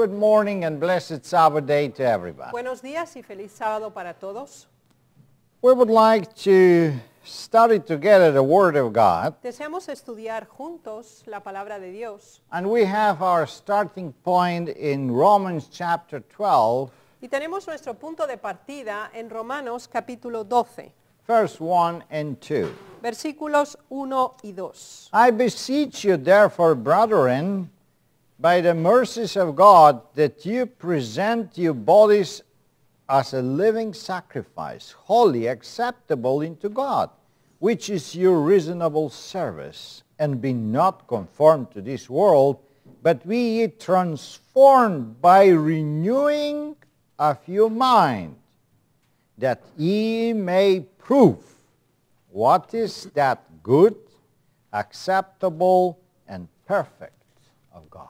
Good morning and blessed Sabbath day to everybody. Buenos días y feliz sábado para todos. We would like to study together the Word of God, Deseamos estudiar juntos la palabra de Dios and we have our starting point in Romans chapter 12, y tenemos nuestro punto de partida en Romanos capítulo 12, verse 1 and 2. versículos 1 y 2. I beseech you therefore, brethren, by the mercies of God, that you present your bodies as a living sacrifice, holy, acceptable unto God, which is your reasonable service. And be not conformed to this world, but be ye transformed by renewing of your mind, that ye may prove what is that good, acceptable, and perfect of God.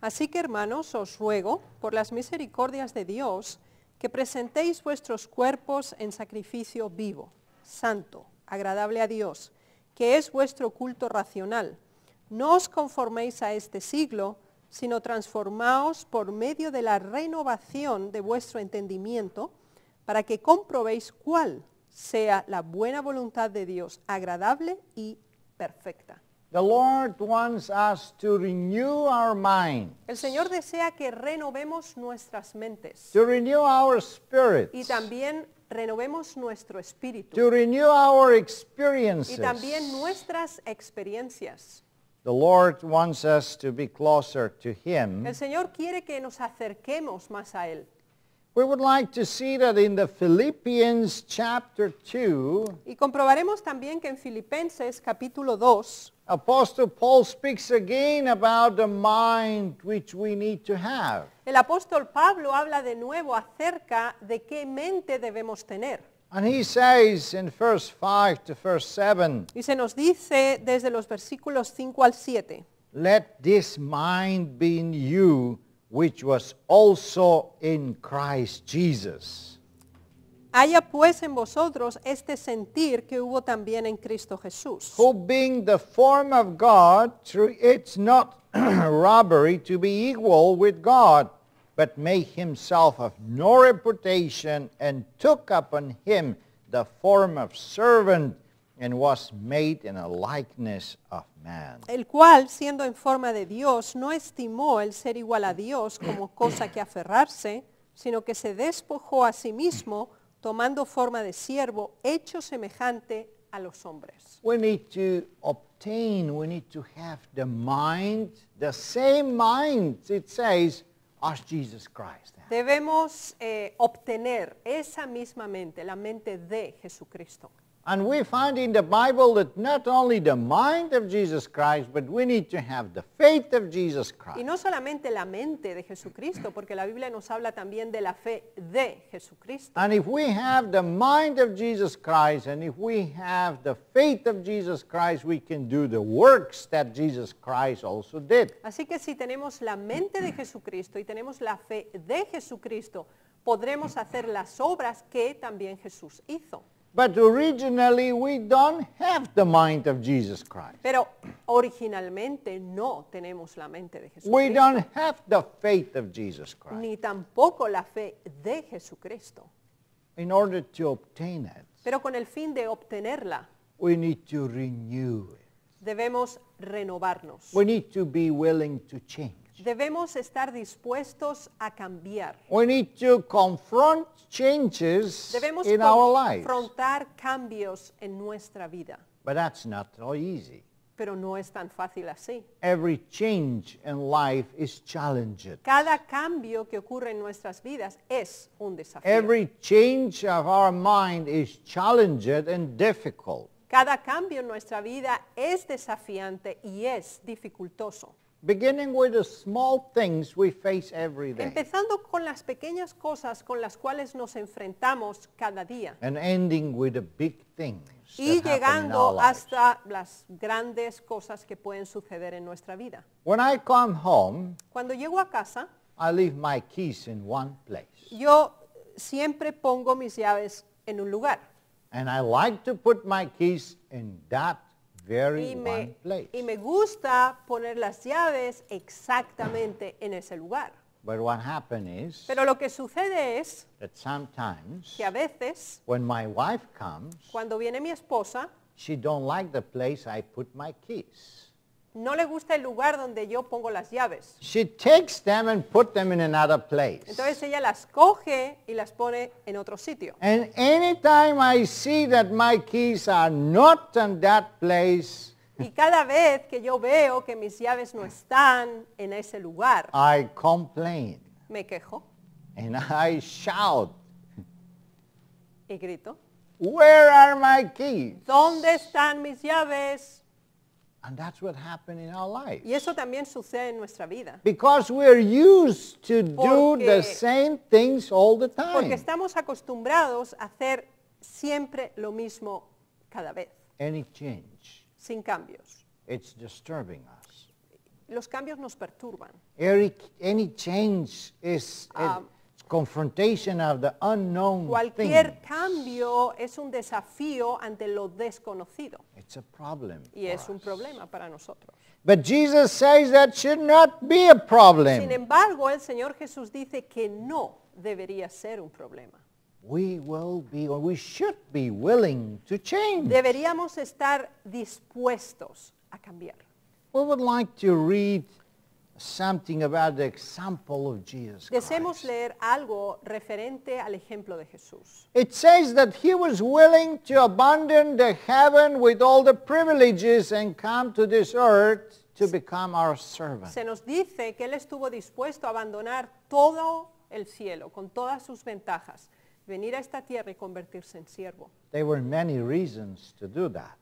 Así que, hermanos, os ruego, por las misericordias de Dios, que presentéis vuestros cuerpos en sacrificio vivo, santo, agradable a Dios, que es vuestro culto racional. No os conforméis a este siglo, sino transformaos por medio de la renovación de vuestro entendimiento, para que comprobéis cuál sea la buena voluntad de Dios, agradable y perfecta. The Lord wants us to renew our mind, El Señor desea que renovemos nuestras mentes to renew our spirits, y también renovemos nuestro espíritu to renew our y experiences. también nuestras experiencias. The Lord wants us to be closer to Him. El Señor quiere que nos acerquemos más a Él. We would like to see that in the Philippians chapter 2, Y comprobaremos también que en Filipenses capítulo 2, Apostle Paul speaks again about the mind which we need to have. el apóstol Pablo habla de nuevo acerca de qué mente debemos tener. And he says in verse 5 to verse 7, Y se nos dice desde los versículos 5 al 7, let this mind be in you, which was also in Christ Jesus. haya pues en vosotros este sentir que hubo también en Cristo Jesús, Who being the form of God, it's not robbery to be equal with God, but made himself of no reputation, and took upon him the form of servant, and was made in a likeness of man. el cual, siendo en forma de Dios, no estimó el ser igual a Dios como cosa que aferrarse, sino que se despojó a sí mismo, tomando forma de siervo, hecho semejante a los hombres. We need to have the mind, the same mind, it says, as Jesus Christ had. Debemos obtener esa misma mente, la mente de Jesucristo. And we find in the Bible that not only the mind of Jesus Christ, but we need to have the faith of Jesus Y Christ. no solamente la mente de Jesucristo, porque la Biblia nos habla también de la fe de Jesucristo. And if we have the mind of Jesus Christ, and if we have the faith of Jesus Christ, we can do the works that Jesus Christ also did. Así que si tenemos la mente de Jesucristo y tenemos la fe de Jesucristo, podremos hacer las obras que también Jesús hizo. But originally we don't have the mind of Jesus Christ. Pero originalmente no tenemos la mente de We Jesucristo, don't have the faith of Jesus Christ. ni tampoco la fe de Jesucristo. In order to obtain it, Pero con el fin de obtenerla, we need to renew it. debemos renovarnos. We need to be willing to change. Debemos estar dispuestos a cambiar. We need to confront changes Debemos in our lives. confrontar cambios en nuestra vida. But that's not so easy. Pero no es tan fácil así. Every change in life is challenged. Cada cambio que ocurre en nuestras vidas es un desafío. Every change of our mind is challenged and difficult. Cada cambio en nuestra vida es desafiante y es dificultoso. Beginning with the small things we face every day, Empezando con las pequeñas cosas con las cuales nos enfrentamos cada día and ending with the big things y that happen in our llegando lives. hasta las grandes cosas que pueden suceder en nuestra vida. When I come home, Cuando llego a casa, I leave my keys in one place. yo siempre pongo mis llaves en un lugar And I like to put my keys in that very y one place. me gusta poner las llaves exactamente en ese lugar. But what happened is Pero lo que sucede es that sometimes que a veces, when my wife comes, cuando viene mi esposa, she don't like the place I put my keys. no le gusta el lugar donde yo pongo las llaves. She takes them and put them in another place. Entonces ella las coge y las pone en otro sitio. And anytime I see that my keys are not in that place, Y cada vez que yo veo que mis llaves no están en ese lugar, I complain me quejo and I shout, y grito, "Where are my keys?" ¿dónde están mis llaves? And that's what happened in our life. Y eso también sucede en nuestra vida. Because we're used to do the Porque- same things all the Porque time. estamos acostumbrados a hacer siempre lo mismo cada vez, Any change, sin cambios. it's disturbing us. Los cambios nos perturban. Any change is a confrontation of the unknown Cualquier thing. cambio es un desafío ante lo desconocido It's a problem y for es un us. problema para nosotros. But Jesus says that should not be a problem. Sin embargo, el Señor Jesús dice que no debería ser un problema. We should be willing to change. Deberíamos estar dispuestos a cambiar. We would like to read something about the example of Jesus Deseamos Christ. leer algo referente al ejemplo de Jesús. It says that he was willing to abandon the heaven with all the privileges and come to this earth to become our servant. Se nos dice que Él estuvo dispuesto a abandonar todo el cielo, con todas sus ventajas, venir a esta tierra y convertirse en siervo. There were many reasons to do that.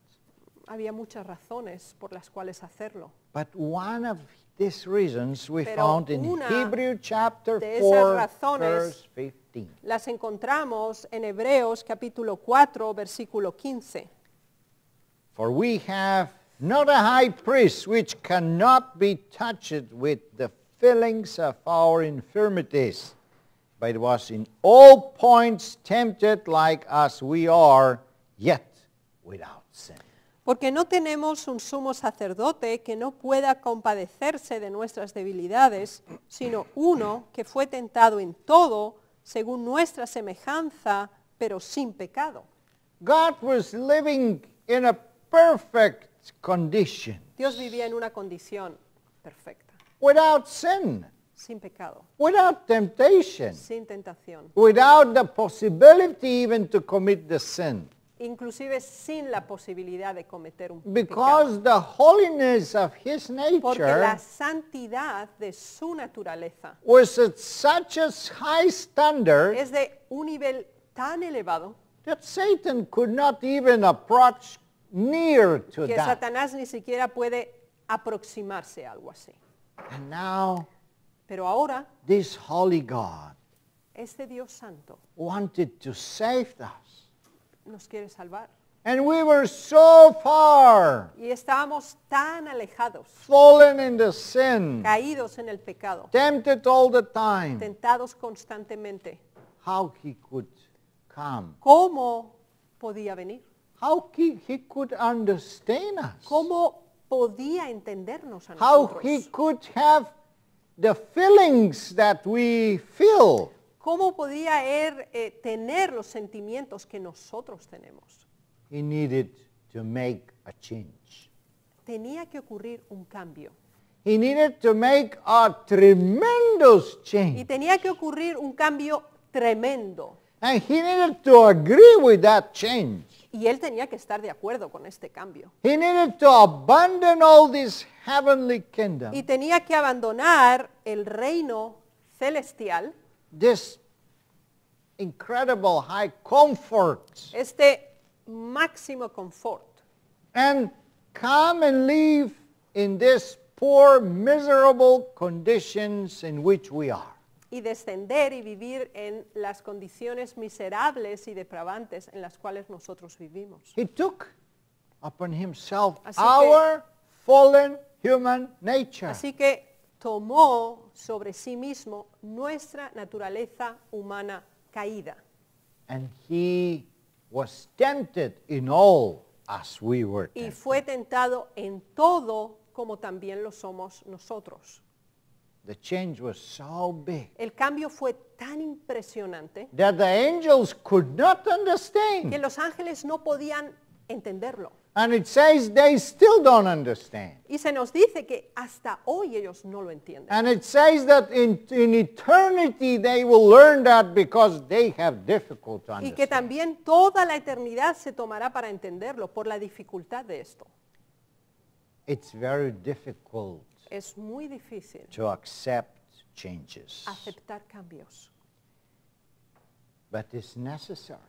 Había muchas razones por las cuales hacerlo. But one of these reasons we Pero found in una Hebrew chapter de esas 4, razones verse 15. Las encontramos en Hebreos capítulo 4, versículo 15. For we have not a high priest which cannot be touched with the feelings of our infirmities, but was in all points tempted like as we are, yet without sin. Porque no tenemos un sumo sacerdote que no pueda compadecerse de nuestras debilidades, sino uno que fue tentado en todo, según nuestra semejanza, pero sin pecado. God was living in a perfect condition, Dios vivía en una condición perfecta, without sin, sin pecado, without temptation, sin tentación, without the possibility even to commit the sin. inclusive sin la posibilidad de cometer un pecado. Because the holiness of his Porque nature la santidad de su naturaleza was at such a high standard es de un nivel tan elevado that Satan could not even approach near to que that. Satanás ni siquiera puede aproximarse a algo así. And now Pero ahora, this holy God este Dios santo wanted to save us. nos quiere salvar. And we were so far Y estábamos tan alejados, fallen in the sin, caídos en el pecado, tempted all the time. tentados constantemente. How he could come. ¿Cómo podía venir? How he could understand us. ¿Cómo podía entendernos a How he nosotros? could have the feelings that we feel. ¿Cómo podía él tener los sentimientos que nosotros tenemos? He needed to make a change. Tenía que ocurrir un cambio. He needed to make a tremendous Y change. tenía que ocurrir un cambio tremendo. And he needed to agree with that change. Y él tenía que estar de acuerdo con este cambio. He needed to abandon all this heavenly kingdom, Y tenía que abandonar el reino celestial, this incredible high comfort, este máximo confort, and come and live in these poor, miserable conditions in which we are. y descender y vivir en las condiciones miserables y depravantes en las cuales nosotros vivimos. He took upon himself Así que- our fallen human nature. Así que tomó sobre sí mismo nuestra naturaleza humana caída. And he was tempted in all as we were Y tempted. fue tentado en todo como también lo somos nosotros. The change was so big El cambio fue tan impresionante that the angels could not que understand. los ángeles no podían entenderlo. And it says they still don't understand. Y se nos dice que hasta hoy ellos no lo entienden. And it says that in eternity they will learn that because they have difficult to Y que understand. también toda la eternidad se tomará para entenderlo por la dificultad de esto. It's very difficult Es muy difícil to accept changes, aceptar cambios, but it's necessary.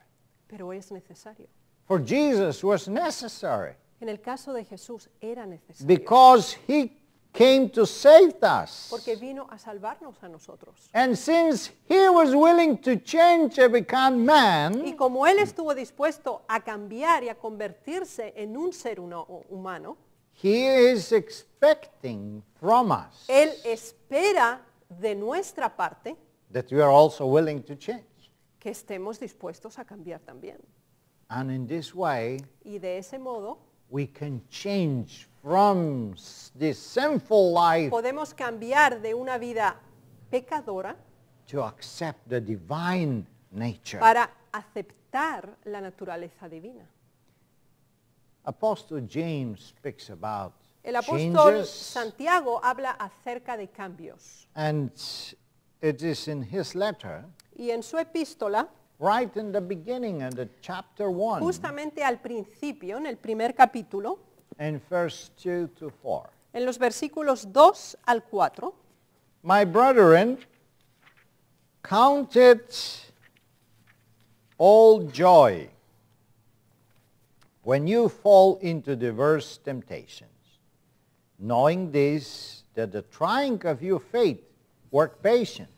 pero es necesario. For Jesus was necessary En el caso de Jesús era necesario because he came to save us. porque vino a salvarnos a nosotros. And since he was willing to change and become Y man, como Él estuvo dispuesto a cambiar y a convertirse en un ser humano, he is expecting from us Él espera de nuestra parte that we are also willing to change. que estemos dispuestos a cambiar también. And in this way, Y de ese modo we can change from this sinful life podemos cambiar de una vida pecadora to accept the divine nature. para aceptar la naturaleza divina. Apostle James speaks about El apóstol changes, Santiago habla acerca de cambios. and it is in his letter, Y en su epístola, right in the beginning, in the chapter 1, justamente al principio, en el primer capítulo, in verse 2 to 4. en los versículos 2 al 4, My brethren, count it all joy when you fall into diverse temptations, knowing this, that the trying of your faith work patience.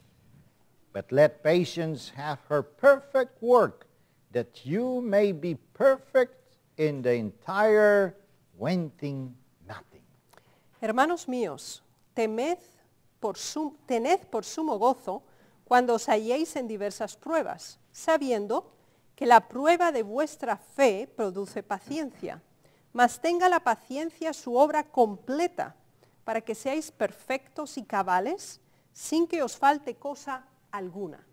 But let patience have her perfect work, that you may be perfect in the entire, wanting nothing. hermanos míos, tened por sumo gozo cuando os halléis en diversas pruebas, sabiendo que la prueba de vuestra fe produce paciencia. Mas tenga la paciencia su obra completa, para que seáis perfectos y cabales, sin que os falte cosa alguna.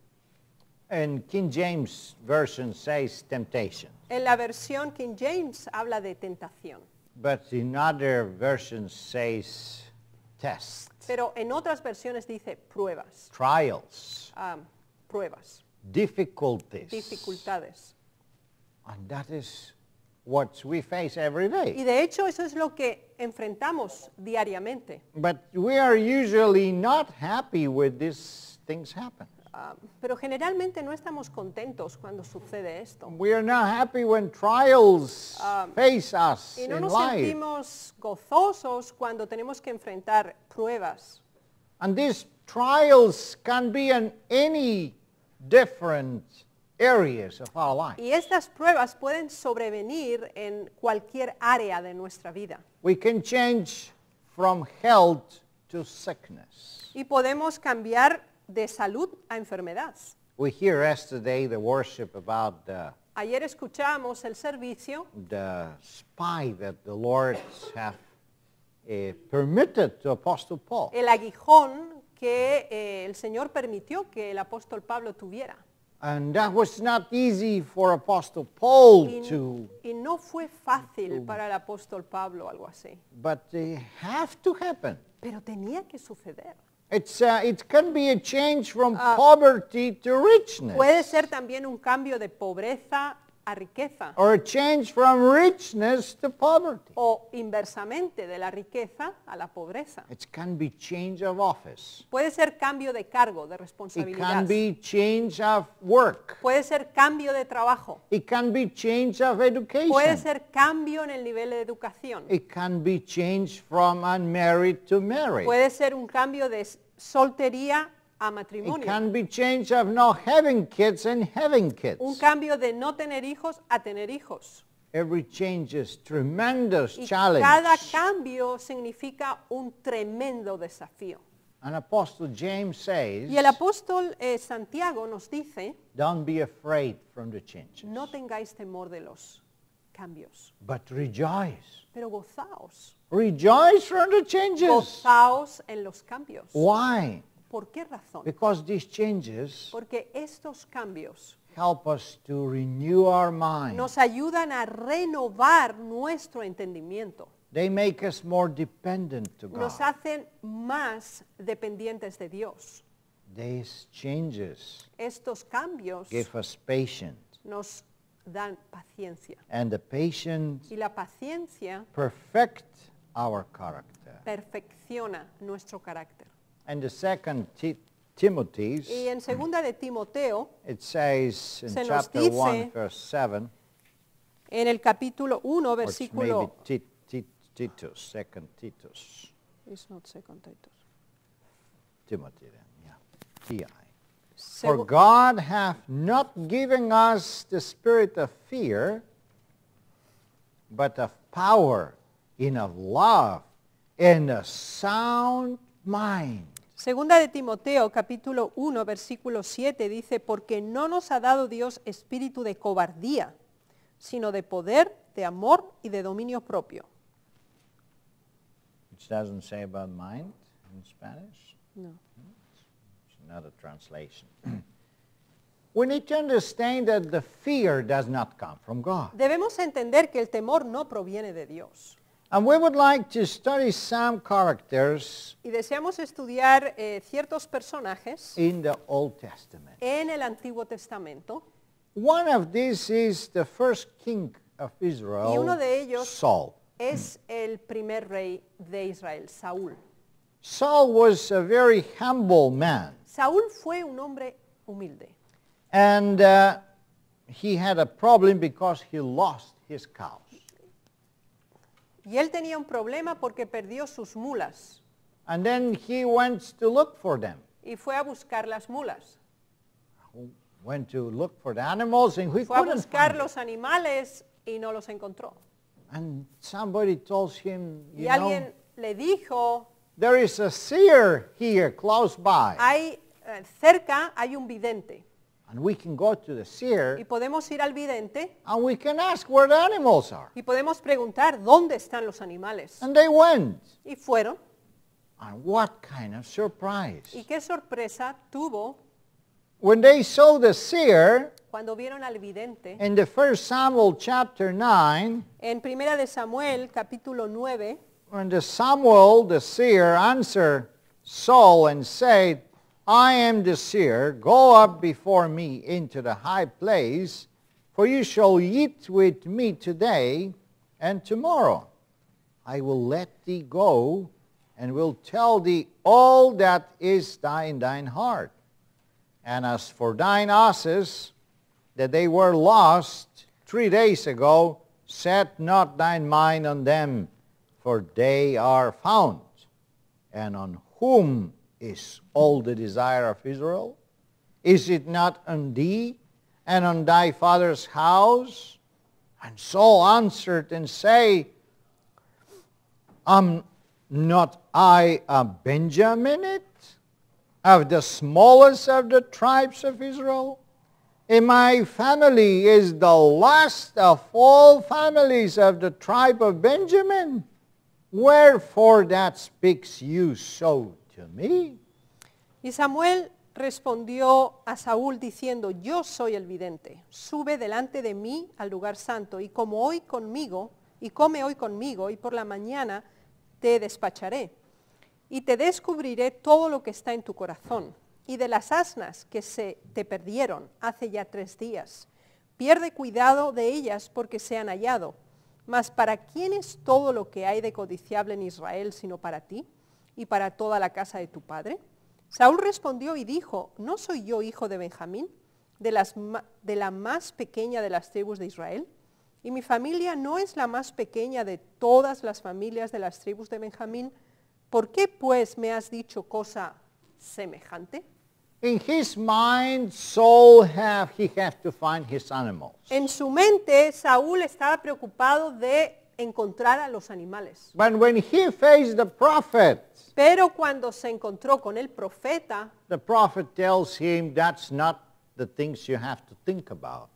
And King James Version says temptation, En la versión King James habla de tentación, but in other versions says test, pero en otras versiones dice pruebas, trials, pruebas, difficulties. dificultades. And that is what we face every Y day. de hecho eso es lo que enfrentamos diariamente. But we are usually not happy when these things happen. Pero generalmente no estamos contentos cuando sucede esto. We are not happy when trials face us Y no in nos life. sentimos gozosos cuando tenemos que enfrentar pruebas. And these trials can be in any different areas of our life. Y estas pruebas pueden sobrevenir en cualquier área de nuestra vida. We can change from health to sickness. Y podemos cambiar de salud a enfermedad. We hear yesterday the worship about Ayer escuchamos el servicio the spy that the Lord have permitted to Apostle Paul. el aguijón que el Señor permitió que el apóstol Pablo tuviera. And that was not easy for Apostle Paul Y no fue fácil para el apóstol Pablo algo así, but they have to happen. pero tenía que suceder. It can be a change from poverty to richness, Puede ser también un cambio de pobreza a riqueza, or a change from richness to poverty. o inversamente de la riqueza a la pobreza. It can be change of office. Puede ser cambio de cargo, de It responsabilidad. can be change of work. Puede ser cambio de trabajo. It can be change of education. Puede ser cambio en el nivel de educación. It can be change from unmarried to married. Puede ser un cambio de soltería a It matrimonio. can be change of not having kids and having kids. Un cambio de no tener hijos a tener hijos. Every change is tremendous Y challenge. cada cambio significa un tremendo desafío. And Apostle James says, Y el apóstol Santiago nos dice, don't be afraid from the changes. no tengáis temor de los cambios. But rejoice. Pero gozaos. Rejoice from the changes. Gozaos en los cambios. Why? ¿Por qué razón? Because these changes Porque estos cambios help us to renew our mind. nos ayudan a renovar nuestro entendimiento. They make us more dependent to Nos God. hacen más dependientes de Dios. These changes Estos cambios give us patience. nos dan paciencia. And the patience Y la paciencia perfect our character. perfecciona nuestro carácter. And the second Timothy, Y en segunda de Timoteo, it says in Se nos chapter dice 1, verse 7, en el capítulo 1, or it's maybe versículo... Titus, second Titus, It's not second Titus. Timothy then, yeah, T-I. For Segu- God hath not given us the spirit of fear, but of power, and of love, and a sound mind. Segunda de Timoteo, capítulo 1, versículo 7, dice, porque no nos ha dado Dios espíritu de cobardía, sino de poder, de amor y de dominio propio. Which doesn't say about mind in Spanish. No. It's another translation. We need to understand that the fear does not come from God. Debemos entender que el temor no proviene de Dios. And we would like to study some characters Y deseamos estudiar ciertos personajes in the Old Testament. en el Antiguo Testamento. One of these is the first king of Israel, Y uno de ellos Saul. es el primer rey de Israel, Saúl. Saul was a very humble man, Saúl fue un hombre humilde and he had a problem because he lost his cows. y él tenía un problema porque perdió sus mulas And then he went to look for them. y fue a buscar las mulas. Went to look for the animals and he Fue a couldn't buscar find them. los animales y no los encontró. And somebody told him, Y you alguien know, le dijo, there is a seer here close by. cerca hay un vidente And we can go to the y seer podemos ir al vidente and we can ask where the animals are. y podemos preguntar dónde están los animales. And they went. Y fueron. And what kind of surprise. Y qué sorpresa tuvo When they saw the seer cuando vieron al vidente. in the 1 Samuel chapter 9, En Primera de Samuel, capítulo 9, when the Samuel, the seer, answered Saul and said, I am the seer, go up before me into the high place, for you shall eat with me today and tomorrow. I will let thee go, and will tell thee all that is in thine heart. And as for thine asses, that they were lost 3 days ago, set not thine mind on them, for they are found. And on whom is all the desire of Israel? Is it not on thee and on thy father's house? And Saul answered and said, Am not I a Benjaminite, of the smallest of the tribes of Israel? And my family is the last of all families of the tribe of Benjamin. Wherefore that speaks you so to me? y Samuel respondió a Saúl diciendo, yo soy el vidente, sube delante de mí al lugar santo, y come hoy conmigo, y por la mañana te despacharé, y te descubriré todo lo que está en tu corazón. Y de las asnas que se te perdieron hace ya 3 días, pierde cuidado de ellas porque se han hallado. Mas ¿para quién es todo lo que hay de codiciable en Israel sino para ti y para toda la casa de tu padre? Saúl respondió y dijo, ¿no soy yo hijo de Benjamín, de la más pequeña de las tribus de Israel? ¿Y mi familia no es la más pequeña de todas las familias de las tribus de Benjamín? ¿Por qué pues me has dicho cosa semejante? In his mind, Saul he have to find his animals. En su mente, Saúl estaba preocupado de encontrar a los animales. But when he faced the prophet, Pero cuando se encontró con el profeta, the prophet tells him that's not the things you have to think about.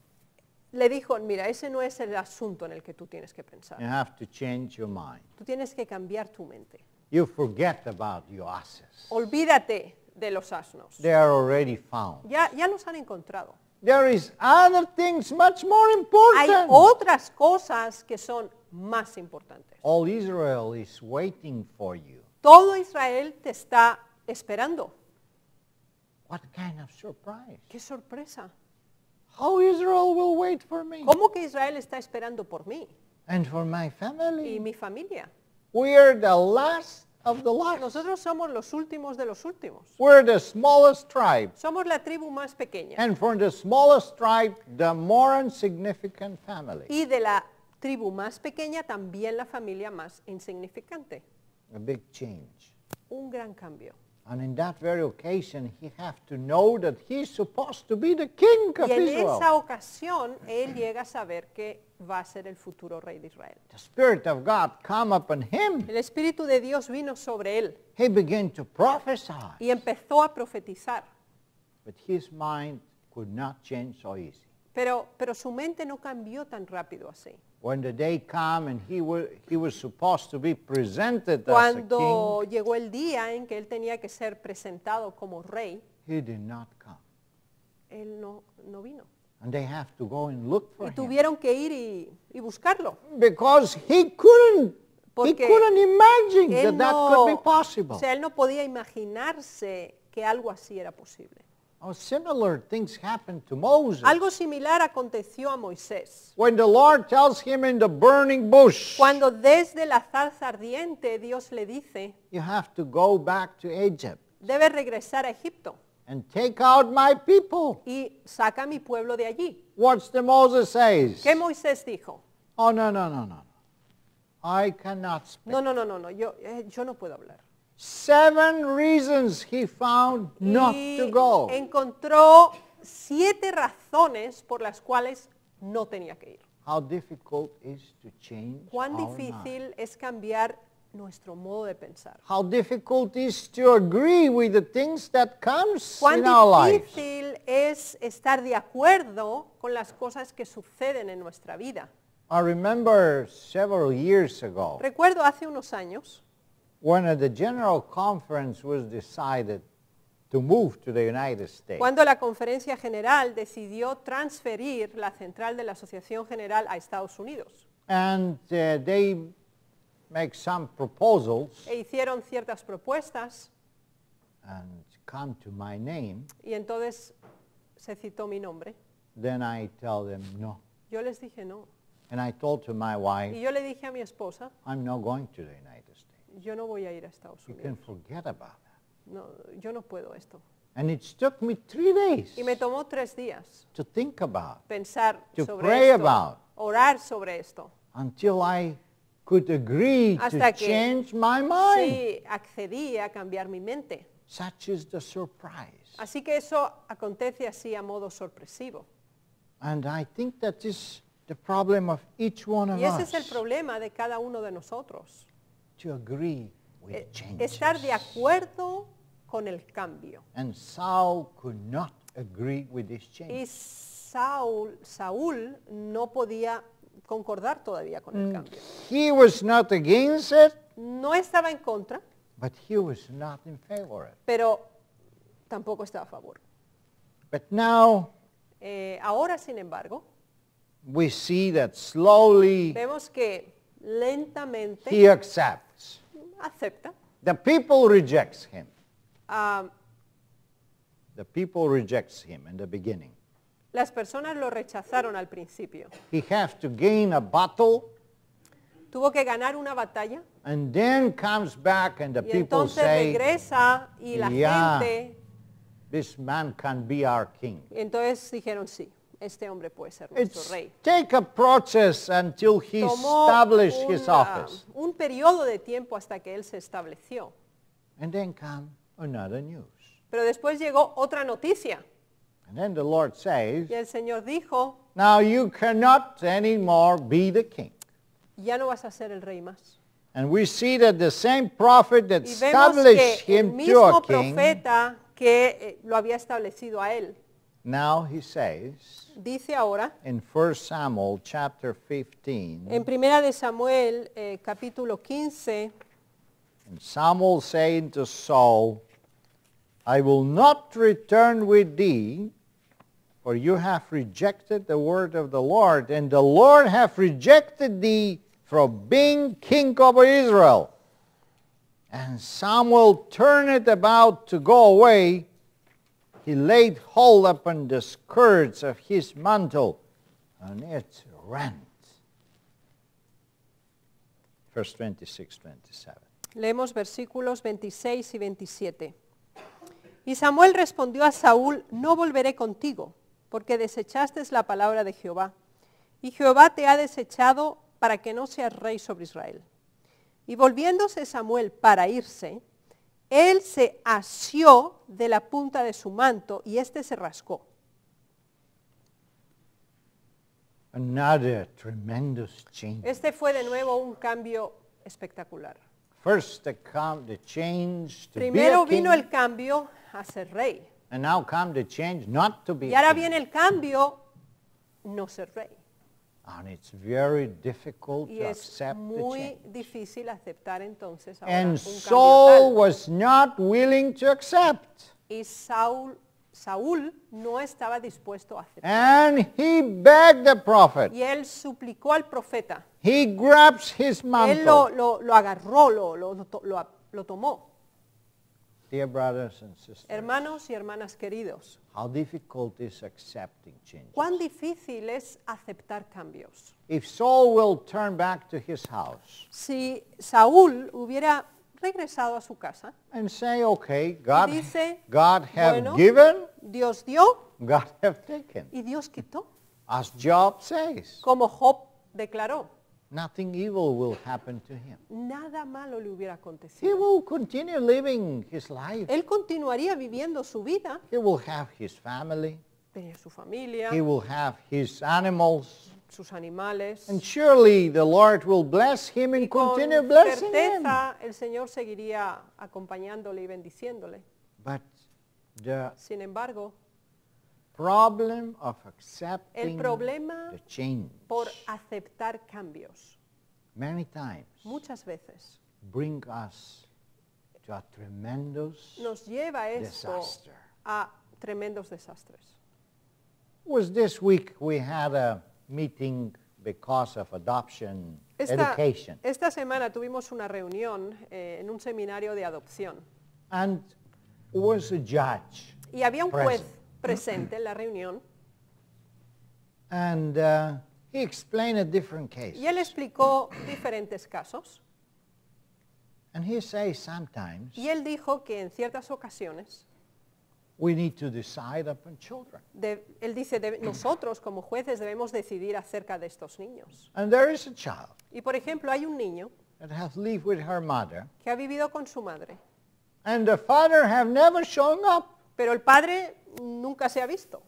le dijo, mira, ese no es el asunto en el que tú tienes que pensar. You have to change your mind. Tú tienes que cambiar tu mente. You forget about your asses. Olvídate de los asnos. They are already found. Ya los han encontrado. There is other things much more Hay important. otras cosas que son más importantes. All Israel is waiting for you. Todo Israel te está esperando. What kind of surprise? ¡Qué sorpresa! How Israel will wait for me ¿Cómo que Israel está esperando por mí and for my y family? mi familia? We are the last of the last. Nosotros somos los últimos de los últimos. We're the smallest tribe. Somos la tribu más pequeña. And from the smallest tribe, the more insignificant family. Y de la tribu más pequeña también la familia más insignificante. A big change. Un gran cambio. And in that very occasion, he have to know that he's supposed to be the king of Y en Israel. esa ocasión él llega a saber que va a ser el futuro rey de Israel. The Spirit of God come upon him. El Espíritu de Dios vino sobre él He began to prophesy. y empezó a profetizar. But his mind could not change so easy. Pero su mente no cambió tan rápido así. When the day came and he was supposed to be presented as a Cuando king, llegó el día en que él tenía que ser presentado como rey, he did not come. él no vino. And they have to go and look for Y him. tuvieron que ir y buscarlo. Because he couldn't Porque imagine Él that could be possible. o sea, él no podía imaginarse que algo así era posible. Oh, similar things happened to Moses. Algo similar aconteció a Moisés. When the Lord tells him in the burning bush, Cuando desde la zarza ardiente Dios le dice, you have to go back to Egypt debes regresar a Egipto and take out my people. y saca a mi pueblo de allí. What's the Moses says? ¿Qué Moisés dijo? Oh, no. I cannot speak. No, yo no puedo hablar. 7 reasons he found not Y to go. encontró 7 razones por las cuales no tenía que ir. How difficult is to change Cuán our mind. difícil es cambiar nuestro modo de pensar. How difficult is to agree with the things that comes Cuán in our lives. difícil es estar de acuerdo con las cosas que suceden en nuestra vida. I remember several years ago Recuerdo hace unos años, when at the General Conference was decided to move to the United States. cuando la Conferencia General decidió transferir la central de la Asociación General a Estados Unidos. And they make some proposals E hicieron ciertas propuestas and come to my name. y entonces se citó mi nombre. Then I tell them no. Yo les dije no. And I told to my Y wife, yo le dije a mi esposa, I'm not going to the United States. yo no voy a ir a Estados You can Unidos. forget about that. No, yo no puedo esto. And it took me 3 days Y me tomó 3 días to think about, pensar To sobre pray esto, about. orar sobre esto. until I could agree Hasta to que change my mind. Sí, accedí a cambiar mi mente. Such is the surprise. Así que eso acontece así a modo sorpresivo. And I think that is the problem of each one of Y ese es el us, problema de cada uno de nosotros. to agree with changes. Estar de acuerdo con el cambio. And Saul could not agree with this Y change. Saúl no podía concordar todavía con el cambio. He was not against it, No estaba en contra, but he was not in favor of it. pero tampoco estaba a favor. But now Ahora, sin embargo, we see that slowly vemos que lentamente he accepts. acepta. The people rejects him. Ah, The people rejects him in the beginning. las personas lo rechazaron al principio. He has to gain a battle, Tuvo que ganar una batalla and then comes back and the y people entonces say, regresa y la "Yeah. gente, this man can be our king. entonces dijeron sí, este hombre puede ser nuestro It's rey. take a process until he Tomó established his office. un periodo de tiempo hasta que él se estableció. And then come another news. Pero después llegó otra noticia And then the Lord says, y el Señor dijo, now you cannot anymore be the king. ya no vas a ser el rey más. And we see that the same prophet that Y vemos established que el him to mismo a king profeta que lo había establecido a él, Now he says Dice ahora, in 1 Samuel chapter 15, en Primera de Samuel, capítulo 15, and Samuel saying to Saul, I will not return with thee, for you have rejected the word of the Lord, and the Lord hath rejected thee from being king over Israel. And Samuel turned about to go away. He laid hold upon the skirts of his mantle, and it rent. Verse 26, 27. leemos versículos 26 y 27. Y Samuel respondió a Saúl, no volveré contigo, porque desechaste la palabra de Jehová, y Jehová te ha desechado para que no seas rey sobre Israel. Y volviéndose Samuel para irse, él se asió de la punta de su manto, y éste se rascó. Another tremendous change. Este fue de nuevo un cambio espectacular. First the change to Primero be a king, vino el cambio a ser rey, and now come the change not to be y ahora a king. viene el cambio no ser rey. And it's very difficult Y to es accept the muy change. difícil aceptar entonces ahora And un cambio Saul tal. was not willing to accept. Y Saúl no estaba dispuesto a aceptar. And he begged the prophet. Y él suplicó al profeta. He grabs his Él mantle. lo agarró, lo tomó. Dear brothers and sisters, Hermanos y hermanas queridos, how difficult is accepting change. cuán difícil es aceptar cambios. If Saul will turn back to his house Si Saúl hubiera regresado a su casa, and say, okay, God dice, have bueno, given, Dios dio God have taken. y Dios quitó. As Job says, Como Job declaró, nothing evil will happen to him. nada malo le hubiera He acontecido. will continue living his life. Él continuaría viviendo su vida, He will have his family. tenía su familia, He will have his animals. sus animales. And surely the Lord will bless him and Y con continue blessing him. certeza el Señor seguiría acompañándole y bendiciéndole. But the Sin embargo, problem of el accepting problema the change por aceptar cambios many times muchas veces bring us to a tremendous nos lleva a esto disaster. a tremendos desastres. Was this week we had a meeting because of adoption education. Esta semana tuvimos una reunión en un seminario de adopción And was a judge. y había un juez Present. presente en la reunión And he explained a different case. y él explicó diferentes casos And he says sometimes y él dijo que en ciertas ocasiones, we need to decide upon children. él dice, nosotros como jueces debemos decidir acerca de estos niños. And there is a child Y por ejemplo, hay un niño that has lived with her mother, que ha vivido con su madre, and the father have never shown up. pero el padre nunca se ha visto,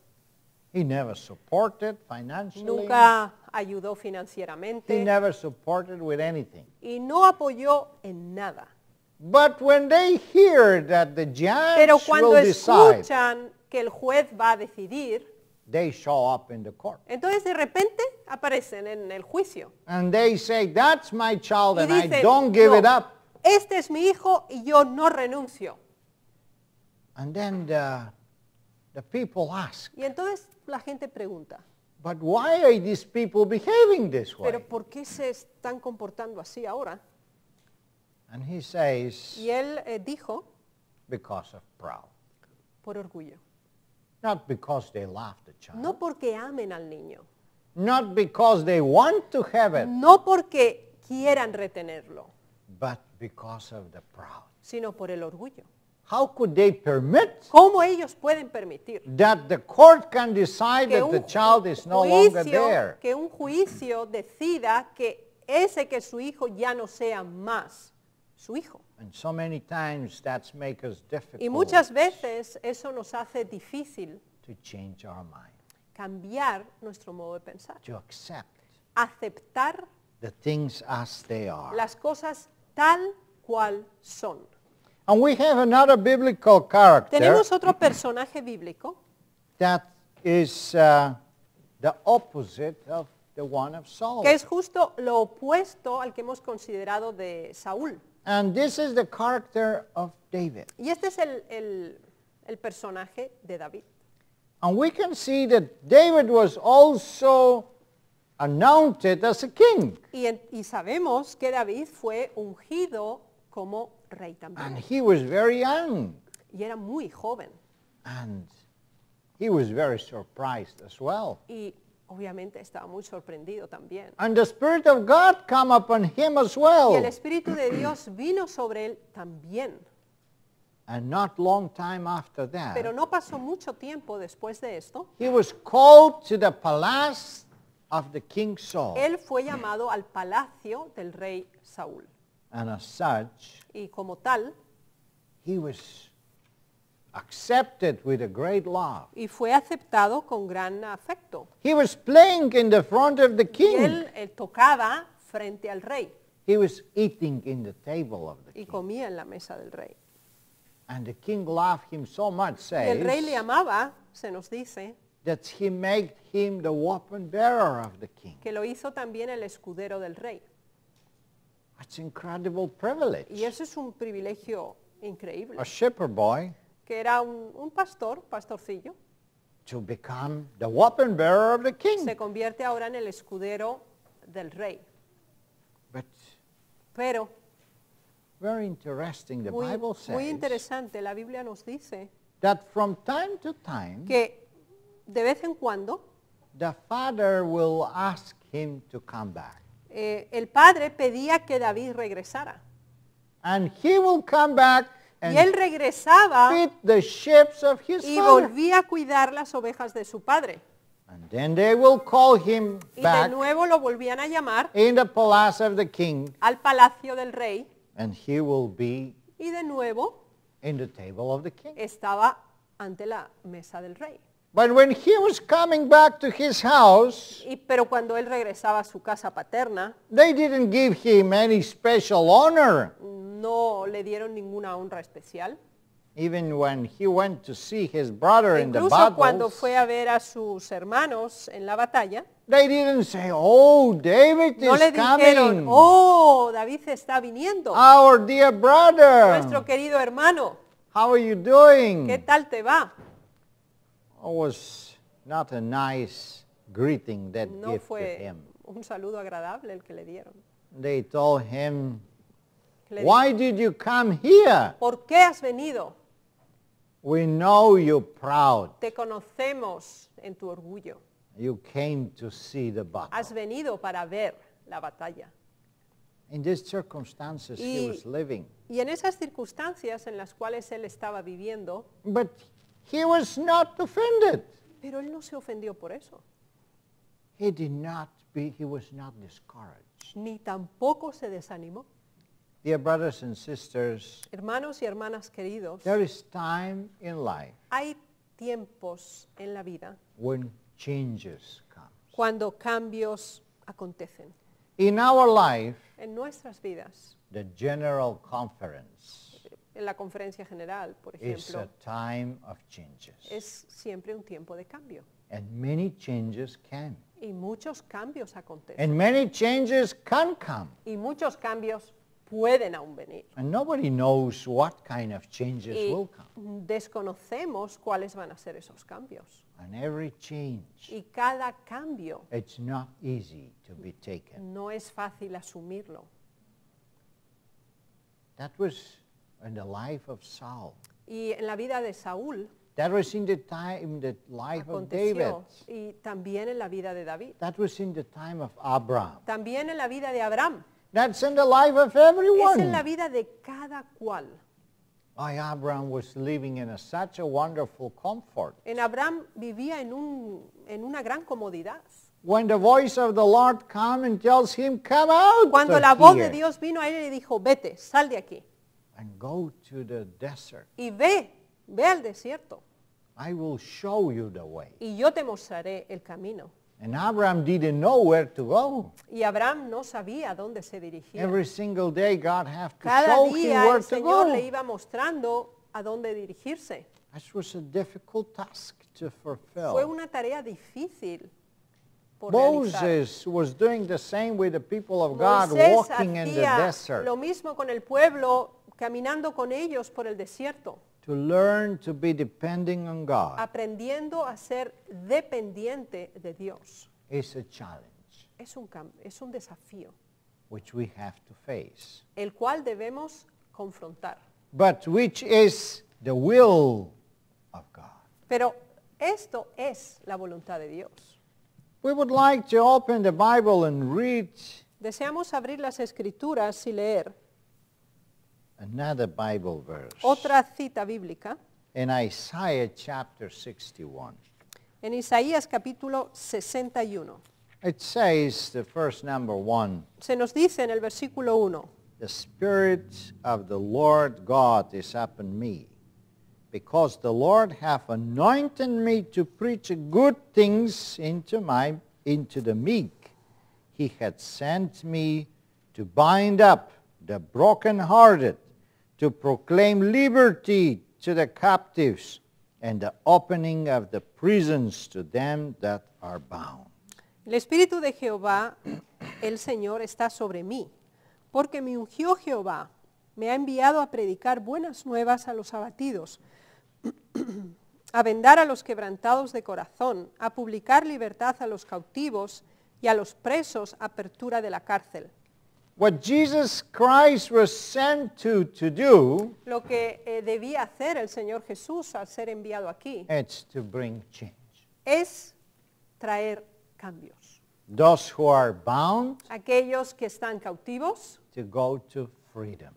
He never supported financially. nunca ayudó He financieramente never supported with anything. y no apoyó en nada. But when they hear that the judge Pero cuando will decide, escuchan que el juez va a decidir, they show up in the court. entonces de repente aparecen en el juicio And they say, that's my child y and I dicen, don't give "No, it up. este es mi hijo y yo no renuncio". And then the people ask, Y entonces la gente pregunta, but why are these people behaving this way? ¿pero por qué se están comportando así ahora? And he says, Y él dijo, because of pride. por orgullo. Not because they love the child. No porque amen al niño, Not because they want to have it, no porque quieran retenerlo, but because of the pride. sino por el orgullo. How could they permit ¿Cómo ellos pueden permitir that the court can decide que that un the child is no longer juicio, there? que un juicio decida que ese que su hijo ya no sea más su hijo? And so many times that's make us Y difficult muchas veces eso nos hace difícil to change our mind, cambiar nuestro modo de pensar, to accept aceptar the things as they are. las cosas tal cual son. And we have another biblical character Tenemos otro personaje bíblico that is the opposite of the one of Saul. que es justo lo opuesto al que hemos considerado de Saúl. And this is the character of David. Y este es el personaje de David. And we can see that David was also anointed as a king. Y sabemos que David fue ungido como rey And también. he was very young. Y era muy joven. And he was very surprised as well. Y obviamente estaba muy sorprendido también. And the Spirit of God come upon him as Y el well. Espíritu de Dios vino sobre él también. And not long time after Pero that, no pasó mucho tiempo después de esto. he was called to the palace of the King Saul. Él fue llamado al palacio del rey Saúl. And as such, Y como tal, he was accepted with a great love. y fue aceptado con gran afecto. He was playing in the front of the Y king. él tocaba frente al rey He was eating in the table of the y king. comía en la mesa del rey. And the king loved him so much, Y el rey le says, amaba, se nos dice, that he made him the weapon bearer of the king. que lo hizo también el escudero del rey. That's incredible privilege. Y eso es un privilegio increíble. A shepherd boy Que era un pastorcillo, to become the weapon bearer of the king. se convierte ahora en el escudero del rey. But Pero very interesting, the muy, Bible muy says interesante, la Biblia nos dice that from time to time, que de vez en cuando the father will ask him to come back. el padre pedía que David regresara. And he will come back Y él and regresaba feed the sheep of his y father. volvía a cuidar las ovejas de su padre. And then they will call him Y de back nuevo lo volvían a llamar in the palace of the king, al palacio del rey and he will be y de nuevo in the table of the king. estaba ante la mesa del rey. But when he was coming back to his house, Pero cuando él regresaba a su casa paterna, they didn't give him any special honor. no le dieron ninguna honra especial. Even when he went to see his brother in the Incluso cuando battles, fue a ver a sus hermanos en la batalla, they didn't say, "Oh, David no le is dijeron, coming, oh, David está viniendo, our dear brother. nuestro querido hermano, How are you doing?" ¿qué tal te va? It was not a nice greeting that No gift to fue him. un saludo agradable el que le dieron. They told him, Le "Why did you come here? ¿Por qué has venido? We know you're proud. Te conocemos en tu orgullo. You came to see the battle." Has venido para ver la batalla. In these circumstances he Y- was living. Y en esas circunstancias en las cuales él estaba viviendo, But he was not offended. pero él no se ofendió por eso, He was not discouraged. ni tampoco se desanimó. Dear brothers and sisters, Hermanos y hermanas queridos, there is time in life hay tiempos en la vida when changes come. cuando cambios acontecen. In our life, En nuestras vidas, the General Conference en la conferencia general, por is a ejemplo, time of changes. es siempre un tiempo de cambio. And many changes came. Y muchos cambios acontecen. And many changes can come. Y muchos cambios pueden aún venir. And nobody knows what kind of changes Y will come. desconocemos cuáles van a ser esos cambios. And every change, Y cada cambio it's not easy to be taken. no es fácil asumirlo. That was in the life of Saul. Y en la vida de Saúl That was in the life of David. aconteció. Y también en la vida de David. That was in the time of Abraham. También en la vida de Abraham. That's in the life of Es en la everyone. vida de cada cual. Why Abraham was living in such a wonderful comfort. En Abraham vivía en una gran comodidad. When the voice of the Lord comes and tells him, "Come out Cuando of la voz de here Dios vino a él y le dijo, vete, sal de aquí. and go to the desert. Y ve al desierto. I will show you the way." Y yo te mostraré el camino. And Abraham didn't know where to go. Y Abraham no sabía a dónde se dirigía. Every single day God has to Cada show him día where el to Señor go. le iba mostrando a dónde dirigirse. That was a difficult task to Fue fulfill. una tarea difícil por realizar. Moses was doing the same with the people of God, Moisés walking in the hacía desert, lo mismo con el pueblo, caminando con ellos por el desierto, to learn to be depending on God. aprendiendo a ser dependiente de Dios. Is a challenge Es un desafío, which we have to face, el cual debemos confrontar. but which is the will of God. Pero esto es la voluntad de Dios. We would like to open the Bible and read Deseamos abrir las Escrituras y leer another Bible verse otra cita bíblica in Isaiah chapter 61. en Isaías capítulo 61. It says, the first number 1, Se nos dice en el versículo 1, the Spirit of the Lord God is upon me, because the Lord hath anointed me to preach good things into the meek. He hath sent me to bind up the brokenhearted, to proclaim liberty to the captives, and the opening of the prisons to them that are bound. el Espíritu de Jehová, el Señor, está sobre mí, porque me ungió Jehová, me ha enviado a predicar buenas nuevas a los abatidos, a vendar a los quebrantados de corazón, a publicar libertad a los cautivos y a los presos apertura de la cárcel. What Jesus Christ was sent to do, Lo que debía hacer el Señor Jesús al ser enviado aquí it's to bring change. es traer cambios. Those who are bound, Aquellos que están cautivos, to go to freedom.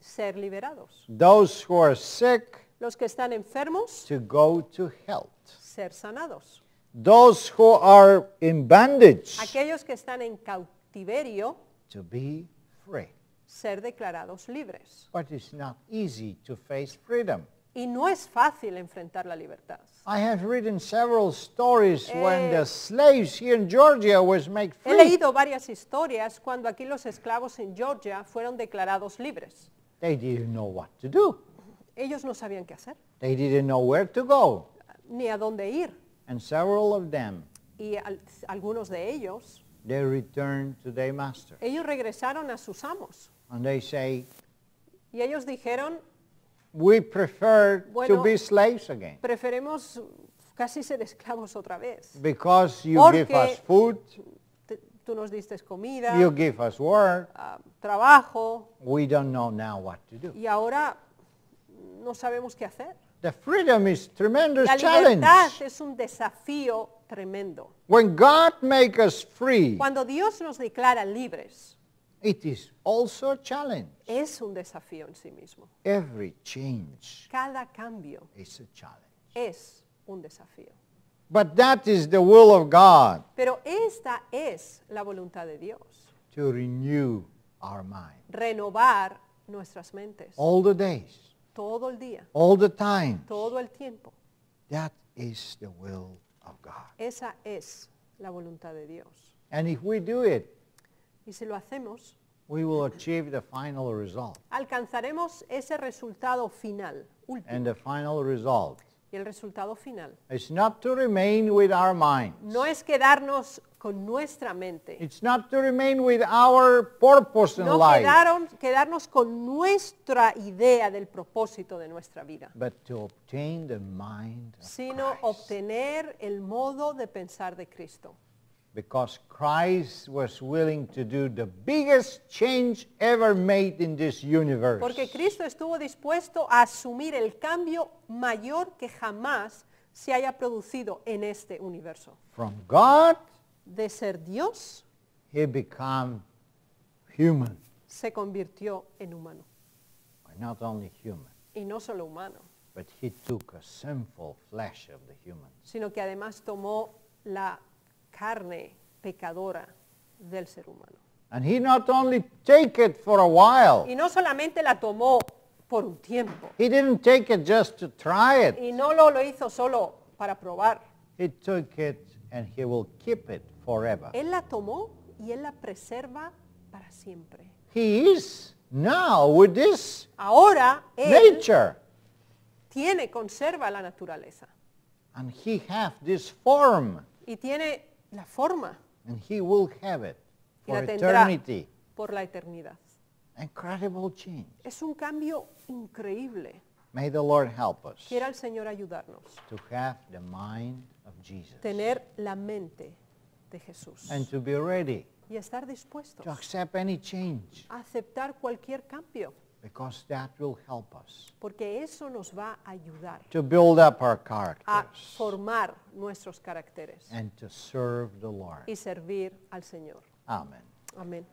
ser liberados. Those who are sick, Los que están enfermos, to go to health. ser sanados. Those who are in bondage, Aquellos que están en cautiverio, to be free. ser declarados libres. But it's not easy to face freedom. Y no es fácil enfrentar la libertad. I have written several stories when the slaves here in Georgia was made He free. leído varias historias cuando aquí los esclavos en Georgia fueron declarados libres. They didn't know what to do. Ellos no sabían qué hacer, They didn't know where to go. ni a dónde ir. And several of them, Y algunos de ellos, they returned to their master. ellos regresaron a sus amos. And they say, Y ellos dijeron, we prefer to Bueno, be slaves again. preferimos casi ser esclavos otra vez. Because you give Porque- us food, Tú nos diste comida, you give us work, trabajo, we don't know now what to do. y ahora no sabemos qué hacer. The freedom is tremendous La challenge. libertad es un desafío tremendo. When God makes us free, Cuando Dios nos declara libres, it is also a challenge. es un desafío en sí mismo. Every change Cada cambio is a challenge. es un desafío. But that is the will of God, Pero esta es la voluntad de Dios. to renew our mind. Renovar nuestras mentes. All the days, Todo el día, all the time. todo el tiempo. That is the will of God. Esa es la voluntad de Dios. And if we do it, Y si lo hacemos, we will achieve the final result. alcanzaremos ese resultado final, último. And the final result Y el resultado final is not to remain with our minds. no es quedarnos con nuestra mente, It's not to remain with our purpose in no life, quedarnos con nuestra idea del propósito de nuestra vida, but to obtain the mind of sino Christ. obtener el modo de pensar de Cristo. Because Christ was willing to do the biggest change ever made in this universe. Porque Cristo estuvo dispuesto a asumir el cambio mayor que jamás se haya producido en este universo. From God, De ser Dios, he became human. se convirtió en humano. Or not only human, Y no solo humano, but he took a sinful flesh of the human. sino que además tomó la carne pecadora del ser humano. And he not only take it for a while. Y no solamente la tomó por un tiempo, He didn't take it just to try it. y no lo hizo solo para probar. He took it and he will keep it forever. Él la tomó y Él la preserva para siempre. He is now with this Ahora Él nature. conserva la naturaleza And he have this form, y tiene la forma and he will have it y for la tendrá eternity. por la eternidad. Incredible change. Es un cambio increíble. May the Lord help us Quiera el Señor ayudarnos, to have the mind of Jesus tener la mente de Jesús and to be ready y estar dispuestos to accept any change, a aceptar cualquier cambio, because that will help us porque eso nos va a ayudar to build up our a characters formar nuestros caracteres and to serve the Lord. y servir al Señor. Amen. Amén.